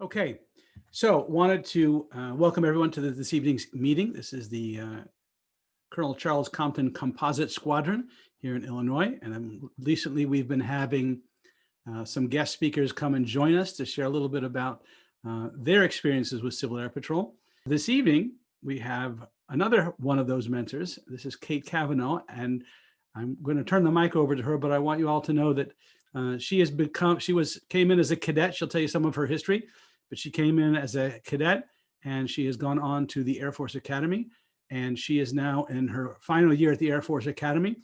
Okay, so wanted to welcome everyone to this evening's meeting. This is the Colonel Charles Compton Composite Squadron here in Illinois, and recently we've been having some guest speakers come and join us to share a little bit about their experiences with Civil Air Patrol. This evening, we have another one of those mentors. This is Cate Cavanaugh, and I'm going to turn the mic over to her, but I want you all to know that came in as a cadet. She'll tell you some of her history, but she came in as a cadet and she has gone on to the Air Force Academy, and she is now in her final year at the Air Force Academy,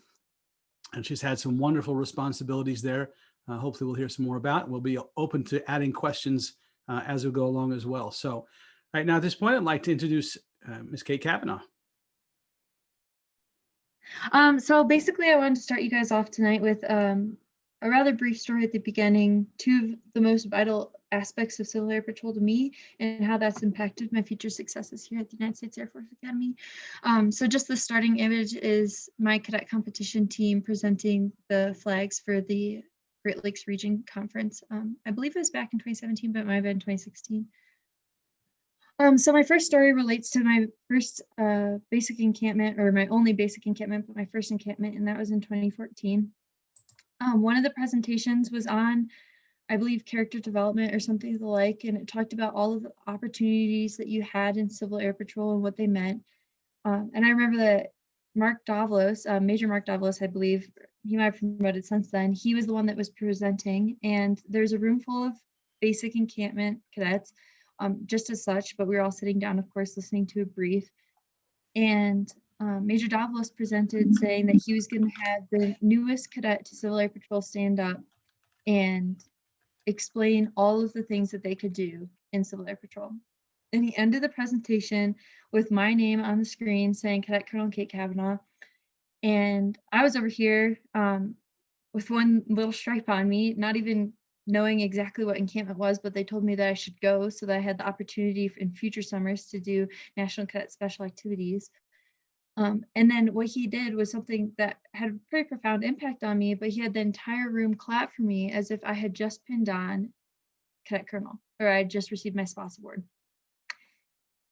and she's had some wonderful responsibilities there. Hopefully we'll hear some more about. We'll be open to adding questions as we go along as well. So right now at this point, I'd like to introduce Ms. Cate Cavanaugh. So basically I wanted to start you guys off tonight with a rather brief story at the beginning, two of the most vital aspects of Civil Air Patrol to me and how that's impacted my future successes here at the United States Air Force Academy. So just the starting image is my cadet competition team presenting the flags for the Great Lakes Region Conference. I believe it was back in 2017, but it might have been 2016. So my first story relates to my first basic encampment, or my only basic encampment, but my first encampment, and that was in 2014. One of the presentations was on, I believe, character development or something of the like, and it talked about all of the opportunities that you had in Civil Air Patrol and what they meant. And I remember that Mark Davlos, Major Mark Davlos, I believe, he might have promoted since then, he was the one that was presenting, and there's a room full of basic encampment cadets, just as such, but we were all sitting down, of course, listening to a brief. And Major Davlos presented saying that he was going to have the newest cadet to Civil Air Patrol stand up and explain all of the things that they could do in Civil Air Patrol. And he ended the presentation with my name on the screen saying Cadet Colonel Cate Cavanaugh. And I was over here with one little stripe on me, not even knowing exactly what encampment was, but they told me that I should go so that I had the opportunity in future summers to do National Cadet Special Activities. And then what he did was something that had a pretty profound impact on me, but he had the entire room clap for me as if I had just pinned on Cadet Colonel, or I had just received my spots award.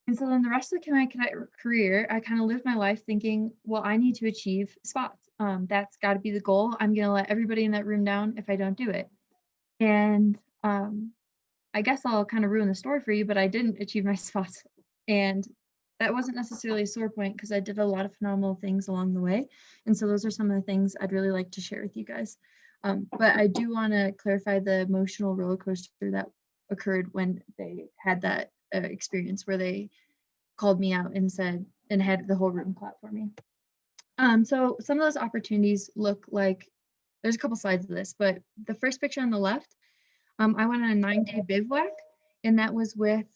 And so then the rest of my cadet career, I kind of lived my life thinking, well, I need to achieve spots. That's got to be the goal. I'm going to let everybody in that room down if I don't do it. And I guess I'll kind of ruin the story for you, but I didn't achieve my spots. And that wasn't necessarily a sore point because I did a lot of phenomenal things along the way. And so those are some of the things I'd really like to share with you guys. But I do want to clarify the emotional roller coaster that occurred when they had that experience where they called me out and said, and had the whole room clap for me. So some of those opportunities look like, there's a couple sides of this, but the first picture on the left, I went on a 9-day bivouac, and that was with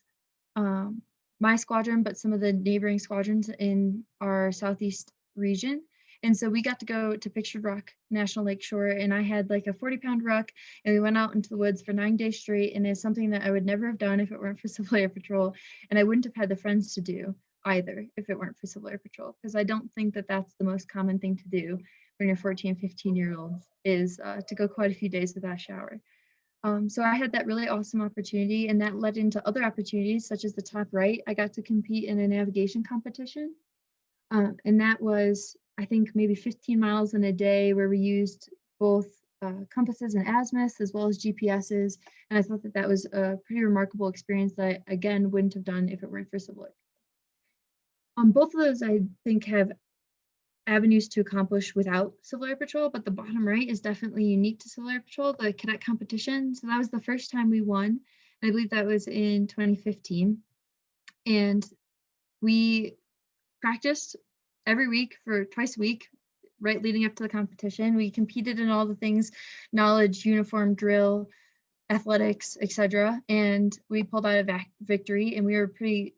my squadron, but some of the neighboring squadrons in our southeast region. And so we got to go to Pictured Rock National Lakeshore, and I had like a 40-pound ruck, and we went out into the woods for 9 days straight, and it's something that I would never have done if it weren't for Civil Air Patrol, and I wouldn't have had the friends to do either if it weren't for Civil Air Patrol, because I don't think that that's the most common thing to do when you're 14, 15-year-olds, is to go quite a few days without a shower. So I had that really awesome opportunity, and that led into other opportunities, such as the top right. I got to compete in a navigation competition, and that was, I think, maybe 15 miles in a day, where we used both compasses and azimuths as well as GPSs, and I thought that that was a pretty remarkable experience that I, again, wouldn't have done if it weren't for Civil Air. Both of those, I think, have avenues to accomplish without Civil Air Patrol, but the bottom right is definitely unique to Civil Air Patrol, the cadet competition. So that was the first time we won. I believe that was in 2015. And we practiced every week for twice a week, right leading up to the competition. We competed in all the things, knowledge, uniform, drill, athletics, etc. And we pulled out a victory, and we were a pretty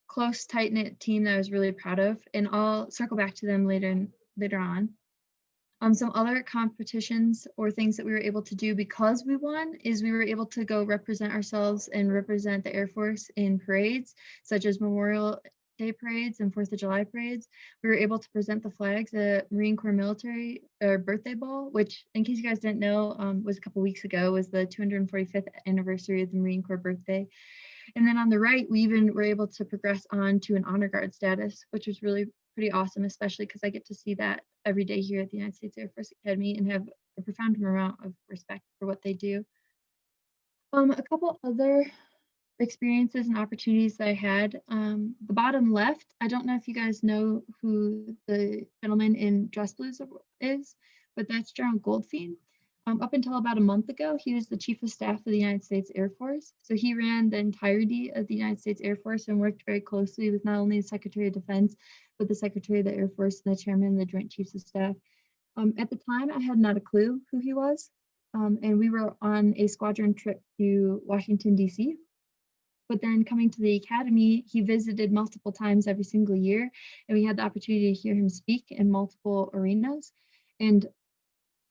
close, tight-knit team that I was really proud of, and I'll circle back to them later on. Some other competitions or things that we were able to do because we won is we were able to go represent ourselves and represent the Air Force in parades, such as Memorial Day parades and 4th of July parades, we were able to present the flags at Marine Corps Military Birthday Ball, which, in case you guys didn't know, was a couple weeks ago, was the 245th anniversary of the Marine Corps birthday. And then on the right, we even were able to progress on to an honor guard status, which was really pretty awesome, especially because I get to see that every day here at the United States Air Force Academy and have a profound amount of respect for what they do. A couple other experiences and opportunities that I had. The bottom left, I don't know if you guys know who the gentleman in dress blues is, but that's General Goldfein. Up until about a month ago, he was the Chief of Staff of the United States Air Force. So he ran the entirety of the United States Air Force and worked very closely with not only the Secretary of Defense, but the Secretary of the Air Force and the Chairman of the Joint Chiefs of Staff. At the time, I had not a clue who he was. And we were on a squadron trip to Washington, D.C. But then coming to the academy, he visited multiple times every single year, and we had the opportunity to hear him speak in multiple arenas. And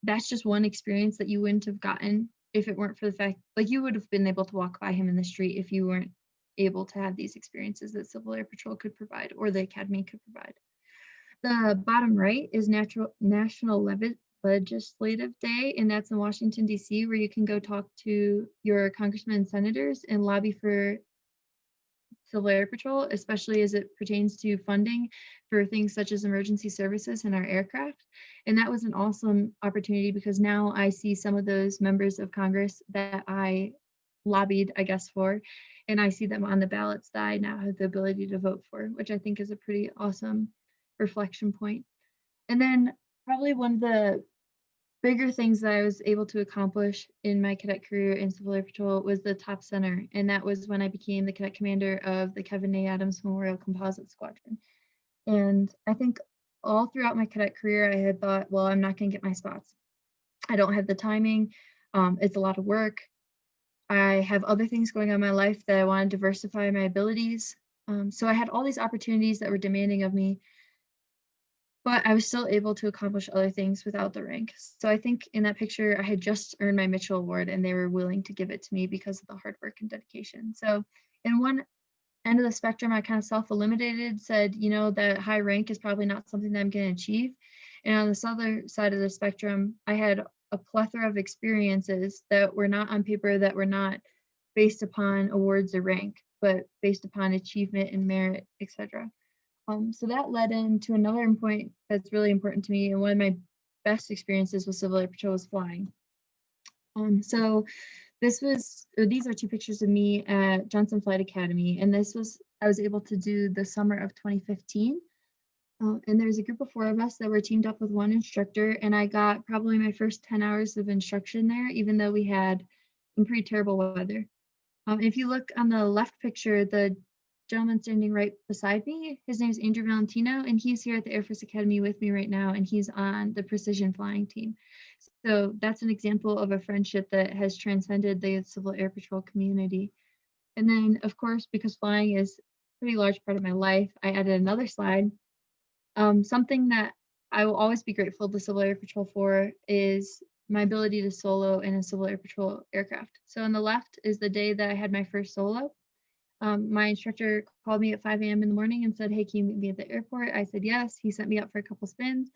that's just one experience that you wouldn't have gotten if it weren't for the fact, like you would have been able to walk by him in the street if you weren't able to have these experiences that Civil Air Patrol could provide or the academy could provide. The bottom right is National Legislative Day, and that's in Washington, D.C., where you can go talk to your congressmen and senators and lobby for Civil Air Patrol, especially as it pertains to funding for things such as emergency services in our aircraft. And that was an awesome opportunity because now I see some of those members of Congress that I lobbied, I guess, for, and I see them on the ballots that I now have the ability to vote for, which I think is a pretty awesome reflection point. And then probably one of the bigger things that I was able to accomplish in my cadet career in Civil Air Patrol was the top center. And that was when I became the cadet commander of the Kevin A. Adams Memorial Composite Squadron. And I think all throughout my cadet career, I had thought, well, I'm not going to get my spots. I don't have the timing. It's a lot of work. I have other things going on in my life that I want to diversify my abilities. So I had all these opportunities that were demanding of me, but I was still able to accomplish other things without the rank. So I think in that picture, I had just earned my Mitchell Award and they were willing to give it to me because of the hard work and dedication. So in one end of the spectrum, I kind of self-eliminated, said, you know, that high rank is probably not something that I'm going to achieve. And on this other side of the spectrum, I had a plethora of experiences that were not on paper, that were not based upon awards or rank, but based upon achievement and merit, etc. So that led into another point that's really important to me, and one of my best experiences with Civil Air Patrol was flying. So these are two pictures of me at Johnson Flight Academy, and I was able to do the summer of 2015. And there's a group of 4 of us that were teamed up with one instructor, and I got probably my first 10 hours of instruction there, even though we had some pretty terrible weather. If you look on the left picture, the gentleman standing right beside me, his name is Andrew Valentino, and he's here at the Air Force Academy with me right now, and he's on the precision flying team. So that's an example of a friendship that has transcended the Civil Air Patrol community. And then, of course, because flying is a pretty large part of my life, I added another slide. Something that I will always be grateful to Civil Air Patrol for is my ability to solo in a Civil Air Patrol aircraft. So on the left is the day that I had my first solo. My instructor called me at 5 a.m. in the morning and said, hey, can you meet me at the airport? I said, yes. He sent me up for a couple spins.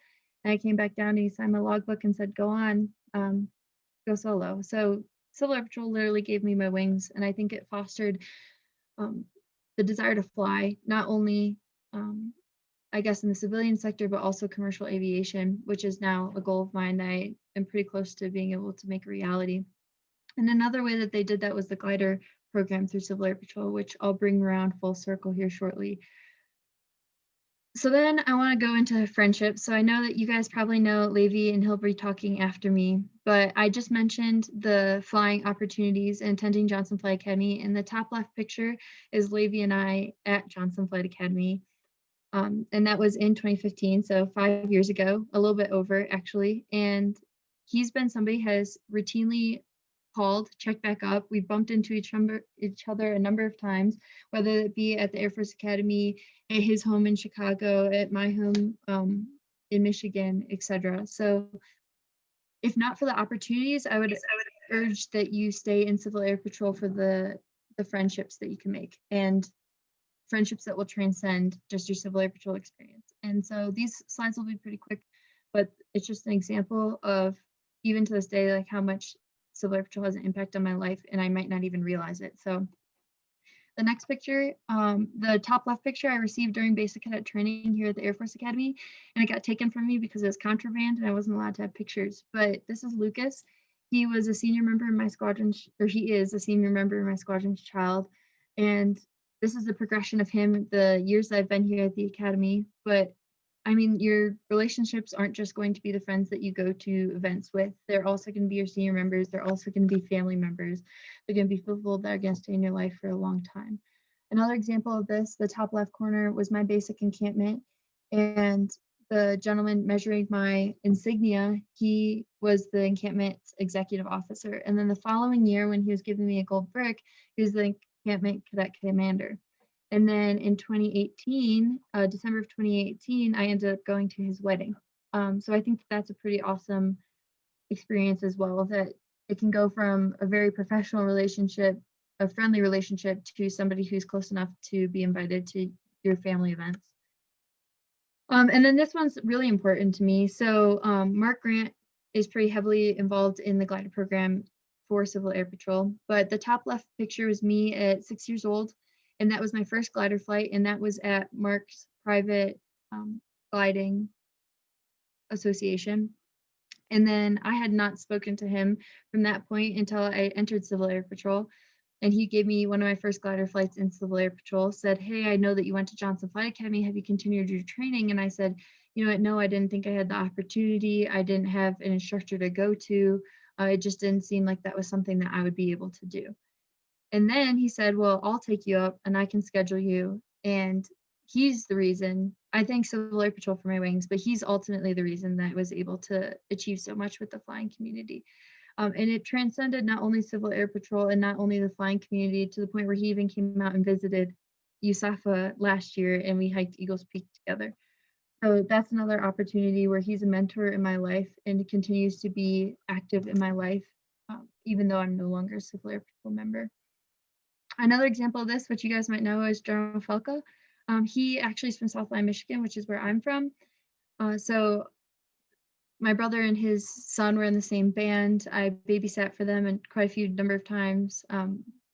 And I came back down and he signed my logbook and said, go on, go solo. So Civil Air Patrol literally gave me my wings. And I think it fostered the desire to fly, not only, I guess, in the civilian sector, but also commercial aviation, which is now a goal of mine that I am pretty close to being able to make a reality. And another way that they did that was the glider program through Civil Air Patrol, which I'll bring around full circle here shortly. So then I want to go into friendship. So I know that you guys probably know Levi and he'll be talking after me, but I just mentioned the flying opportunities and attending Johnson Flight Academy. And the top left picture is Levi and I at Johnson Flight Academy. And that was in 2015, so 5 years ago, a little bit over actually. And he's been somebody has routinely called, checked back up. We bumped into each other a number of times, whether it be at the Air Force Academy, at his home in Chicago, at my home in Michigan, etc. So if not for the opportunities, I would urge that you stay in Civil Air Patrol for the friendships that you can make. And friendships that will transcend just your Civil Air Patrol experience. And so these slides will be pretty quick, but it's just an example of, even to this day, like how much Civil Air Patrol has an impact on my life, and I might not even realize it. So the next picture, the top left picture I received during basic cadet training here at the Air Force Academy, and it got taken from me because it was contraband and I wasn't allowed to have pictures. But this is Lucas. He was a senior member in my squadron, or he is a senior member in my squadron's child. And this is the progression of him the years I've been here at the Academy. But I mean, your relationships aren't just going to be the friends that you go to events with. They're also going to be your senior members. They're also going to be family members. They're going to be people that are going to stay in your life for a long time. Another example of this, the top left corner, was my basic encampment. And the gentleman measuring my insignia, he was the encampment's executive officer. And then the following year, when he was giving me a gold brick, he was the encampment cadet commander. And then in 2018, December of 2018, I ended up going to his wedding. So I think that's a pretty awesome experience as well, that it can go from a very professional relationship, a friendly relationship, to somebody who's close enough to be invited to your family events. And then this one's really important to me. So Mark Grant is pretty heavily involved in the glider program for Civil Air Patrol, but the top left picture was me at 6 years old. And that was my first glider flight, and that was at Mark's private gliding association. And then I had not spoken to him from that point until I entered Civil Air Patrol. And he gave me one of my first glider flights in Civil Air Patrol, said, "Hey, I know that you went to Johnson Flight Academy. Have you continued your training?" And I said, "You know what, no, I didn't think I had the opportunity. I didn't have an instructor to go to. It just didn't seem like that was something that I would be able to do." And then he said, "Well, I'll take you up and I can schedule you." And he's the reason, I thank Civil Air Patrol for my wings, but he's ultimately the reason that I was able to achieve so much with the flying community. And it transcended not only Civil Air Patrol and not only the flying community, to the point where he even came out and visited USAFA last year, and we hiked Eagles Peak together. So that's another opportunity where he's a mentor in my life and continues to be active in my life, even though I'm no longer a Civil Air Patrol member. Another example of this, which you guys might know, is General Falco. He actually is from Southline, Michigan, which is where I'm from. So my brother and his son were in the same band. I babysat for them and quite a few number of times.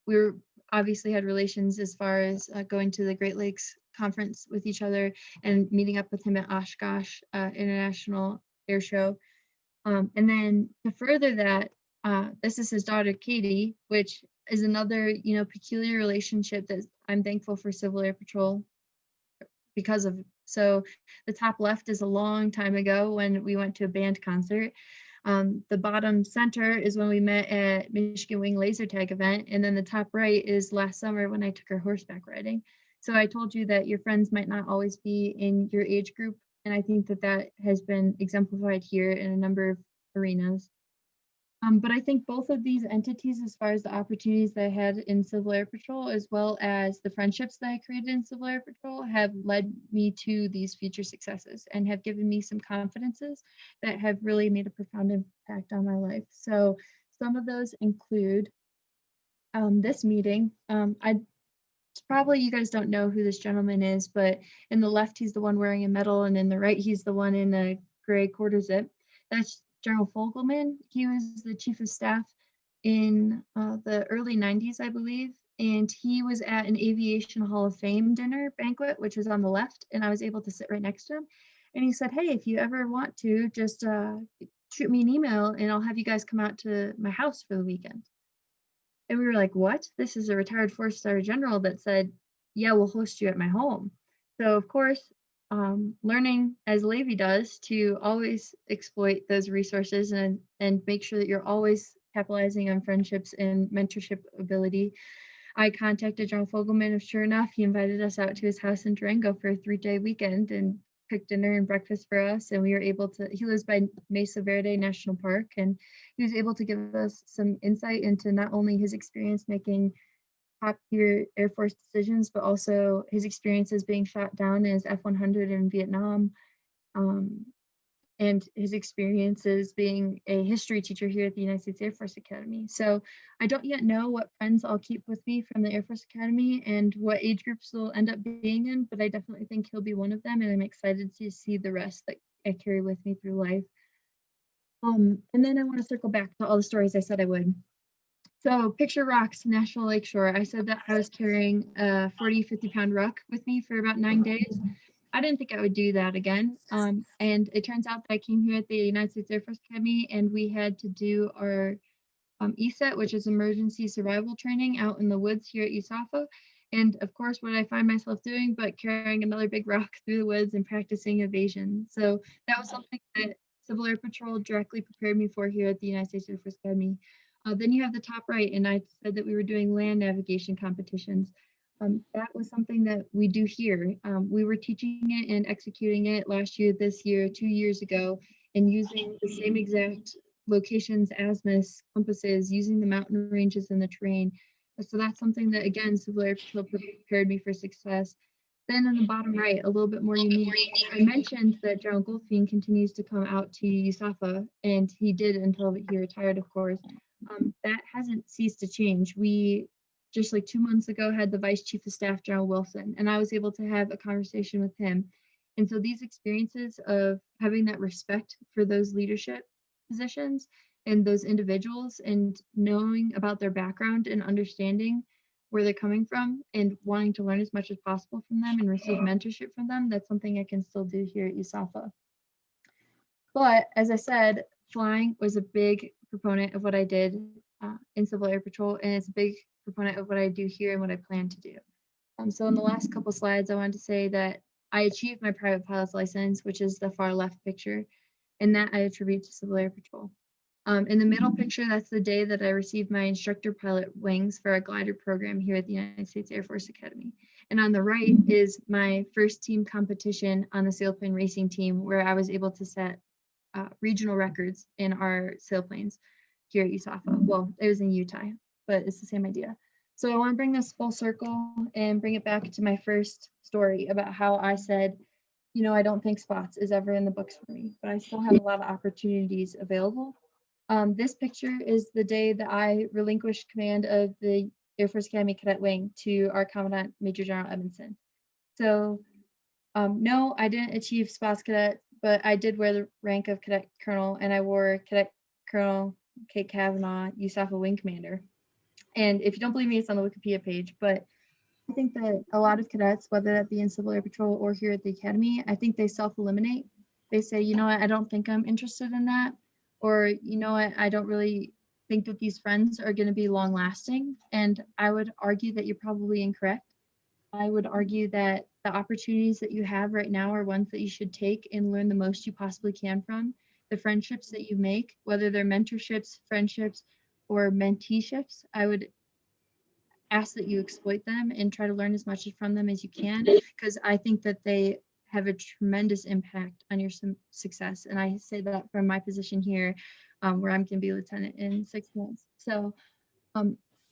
We were obviously had relations as far as going to the Great Lakes Conference with each other and meeting up with him at Oshkosh International Air Show. And then to further that, this is his daughter, Cate, which is another, peculiar relationship that I'm thankful for Civil Air Patrol because of. So the top left is a long time ago when we went to a band concert. The bottom center is when we met at Michigan Wing Laser Tag event. And then the top right is last summer when I took her horseback riding. So I told you that your friends might not always be in your age group. And I think that that has been exemplified here in a number of arenas. But I think both of these entities, as far as the opportunities that I had in Civil Air Patrol, as well as the friendships that I created in Civil Air Patrol, have led me to these future successes and have given me some confidences that have really made a profound impact on my life. So some of those include this meeting. Probably you guys don't know who this gentleman is, but in the left, he's the one wearing a medal, and in the right, he's the one in a gray quarter zip. That's General Fogelman. He was the chief of staff in the early 90s, I believe, and he was at an Aviation Hall of Fame dinner banquet, which was on the left, and I was able to sit right next to him. And he said, "Hey, if you ever want to, just shoot me an email and I'll have you guys come out to my house for the weekend." And we were like, "What?" This is a retired four-star general that said, "Yeah, we'll host you at my home." So of course, learning as Levi does to always exploit those resources and make sure that you're always capitalizing on friendships and mentorship ability, I contacted John Fogelman, and sure enough, he invited us out to his house in Durango for a 3-day weekend and cooked dinner and breakfast for us. And we were able to, he lives by Mesa Verde National Park, and he was able to give us some insight into not only his experience making top-tier Air Force decisions, but also his experiences being shot down as F-100 in Vietnam, and his experiences being a history teacher here at the United States Air Force Academy. So I don't yet know what friends I'll keep with me from the Air Force Academy and what age groups will end up being in, but I definitely think he'll be one of them, and I'm excited to see the rest that I carry with me through life. And then I want to circle back to all the stories I said I would. So picture rocks, National Lakeshore. I said that I was carrying a 40, 50-pound ruck with me for about 9 days. I didn't think I would do that again. And it turns out that I came here at the United States Air Force Academy and we had to do our ESET, which is emergency survival training out in the woods here at USAFA. And of course, what I find myself doing but carrying another big rock through the woods and practicing evasion. So that was something that Civil Air Patrol directly prepared me for here at the United States Air Force Academy. Then you have the top right, and I said that we were doing land navigation competitions. That was something that we do here. We were teaching it and executing it last year, this year, 2 years ago, and using the same exact locations, azimuths, compasses, using the mountain ranges and the terrain. So that's something that, again, Civil Air Patrol prepared me for success. Then in the bottom right, a little bit more unique, I mentioned that General Goldfein continues to come out to USAFA, and he did until he retired, of course. That hasn't ceased to change. We just like 2 months ago had the Vice Chief of Staff, General Wilson, and I was able to have a conversation with him. And so these experiences of having that respect for those leadership positions and those individuals and knowing about their background and understanding where they're coming from and wanting to learn as much as possible from them and receive mentorship from them, that's something I can still do here at USAFA. But as I said, flying was a big proponent of what I did in Civil Air Patrol, and it's a big proponent of what I do here and what I plan to do. So in the last couple slides, I wanted to say that I achieved my private pilot's license, which is the far left picture, and that I attribute to Civil Air Patrol. In the middle picture, that's the day that I received my instructor pilot wings for our glider program here at the United States Air Force Academy. And on the right is my first team competition on the sailplane racing team, where I was able to set regional records in our sailplanes here at USAFA. Well, it was in Utah, but it's the same idea. So I want to bring this full circle and bring it back to my first story about how I said, you know, I don't think spots is ever in the books for me, but I still have a lot of opportunities available. This picture is the day that I relinquished command of the Air Force Academy Cadet Wing to our Commandant Major General Edmondson. So no, I didn't achieve spots cadet, but I did wear the rank of Cadet Colonel, and I wore Cadet Colonel Cate Cavanaugh, USAFA Wing Commander. And if you don't believe me, it's on the Wikipedia page, but I think that a lot of cadets, whether that be in Civil Air Patrol or here at the Academy, I think they self-eliminate. They say, you know what, I don't think I'm interested in that. Or, you know what, I don't really think that these friends are going to be long lasting. And I would argue that you're probably incorrect. I would argue that the opportunities that you have right now are ones that you should take and learn the most you possibly can from. The friendships that you make, whether they're mentorships, friendships, or menteeships, I would ask that you exploit them and try to learn as much from them as you can, because I think that they have a tremendous impact on your success. And I say that from my position here, where I'm going to be a lieutenant in 6 months. So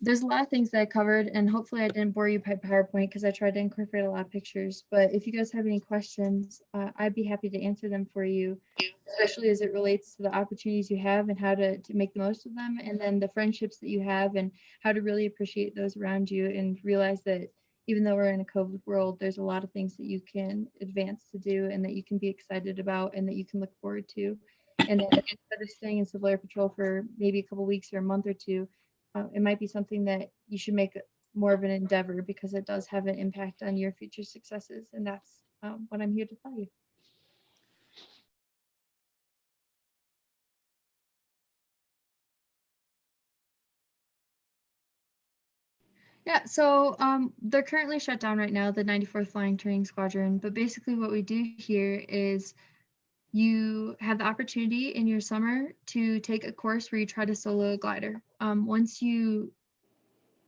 there's a lot of things that I covered, and hopefully I didn't bore you by PowerPoint because I tried to incorporate a lot of pictures. But if you guys have any questions, I'd be happy to answer them for you, especially as it relates to the opportunities you have and how to make the most of them, and then the friendships that you have and how to really appreciate those around you and realize that even though we're in a COVID world, there's a lot of things that you can advance to do and that you can be excited about and that you can look forward to. And then instead of staying in Civil Air Patrol for maybe a couple weeks or a month or two, it might be something that you should make more of an endeavor, because it does have an impact on your future successes. And that's what I'm here to tell you. Yeah, so they're currently shut down right now, the 94th Flying Training Squadron. But basically what we do here is you have the opportunity in your summer to take a course where you try to solo a glider. Once you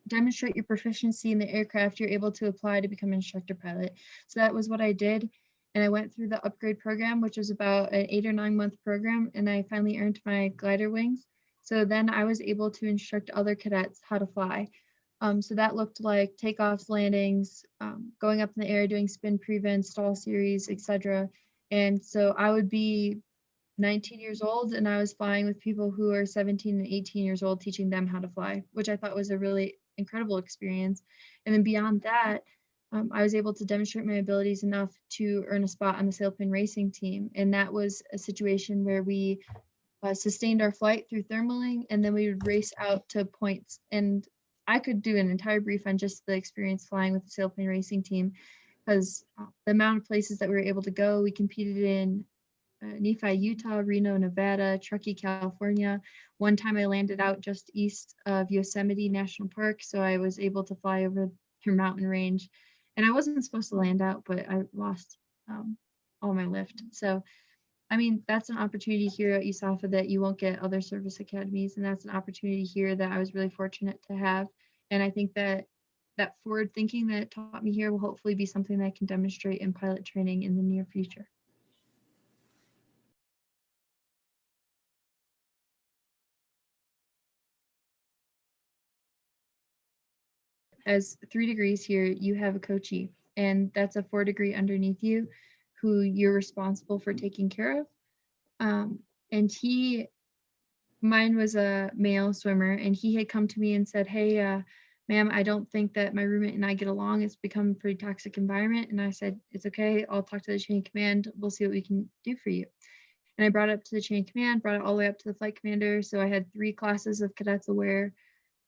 demonstrate your proficiency in the aircraft, you're able to apply to become an instructor pilot. So that was what I did. And I went through the upgrade program, which was about an 8 or 9 month program. And I finally earned my glider wings. So then I was able to instruct other cadets how to fly. So that looked like takeoffs, landings, going up in the air, doing spin prevents, stall series, etc. And so I would be 19 years old, and I was flying with people who are 17 and 18 years old, teaching them how to fly, which I thought was a really incredible experience. And then beyond that, I was able to demonstrate my abilities enough to earn a spot on the sailplane racing team. And that was a situation where we sustained our flight through thermaling, and then we would race out to points. And I could do an entire brief on just the experience flying with the sailplane racing team, because the amount of places that we were able to go. We competed in Nephi, Utah, Reno, Nevada, Truckee, California. One time I landed out just east of Yosemite National Park, so I was able to fly over your mountain range. And I wasn't supposed to land out, but I lost all my lift. So, I mean, that's an opportunity here at USAFA that you won't get other service academies, and that's an opportunity here that I was really fortunate to have. And I think that that forward thinking that it taught me here will hopefully be something that I can demonstrate in pilot training in the near future. As 3 degrees here, you have a coachee, and that's a 4 degree underneath you who you're responsible for taking care of. And mine was a male swimmer, and he had come to me and said, "Hey, ma'am, I don't think that my roommate and I get along. It's become a pretty toxic environment." And I said, "It's okay. I'll talk to the chain of command. We'll see what we can do for you." And I brought it up to the chain of command, brought it all the way up to the flight commander. So I had 3 classes of cadets aware,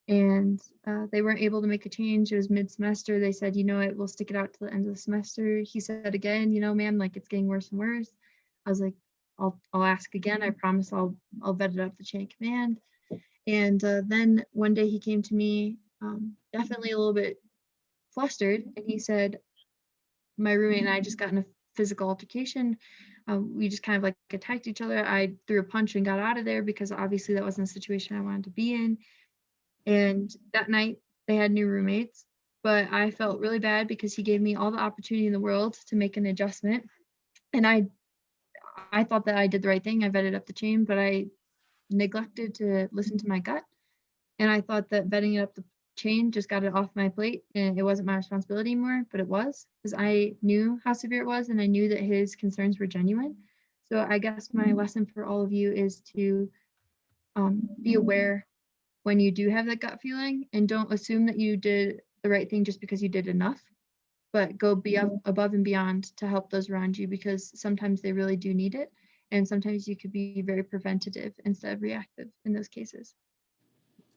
and they weren't able to make a change. It was mid-semester. They said, "You know what, we'll stick it out to the end of the semester." He said again, "You know, ma'am, like it's getting worse and worse." I was like, I'll ask again. I promise I'll vet it up the chain of command." And then one day he came to me, definitely a little bit flustered, and he said, "My roommate and I just got in a physical altercation. We just kind of like attacked each other. I threw a punch and got out of there because obviously that wasn't a situation I wanted to be in." And that night they had new roommates, but I felt really bad because he gave me all the opportunity in the world to make an adjustment. And I thought that I did the right thing. I vetted up the chain, but I neglected to listen to my gut. And I thought that vetting it up the chain just got it off my plate and it wasn't my responsibility anymore, but it was, because I knew how severe it was and I knew that his concerns were genuine. So I guess my lesson for all of you is to be aware when you do have that gut feeling, and don't assume that you did the right thing just because you did enough, but go above and beyond to help those around you, because sometimes they really do need it. And sometimes you could be very preventative instead of reactive in those cases.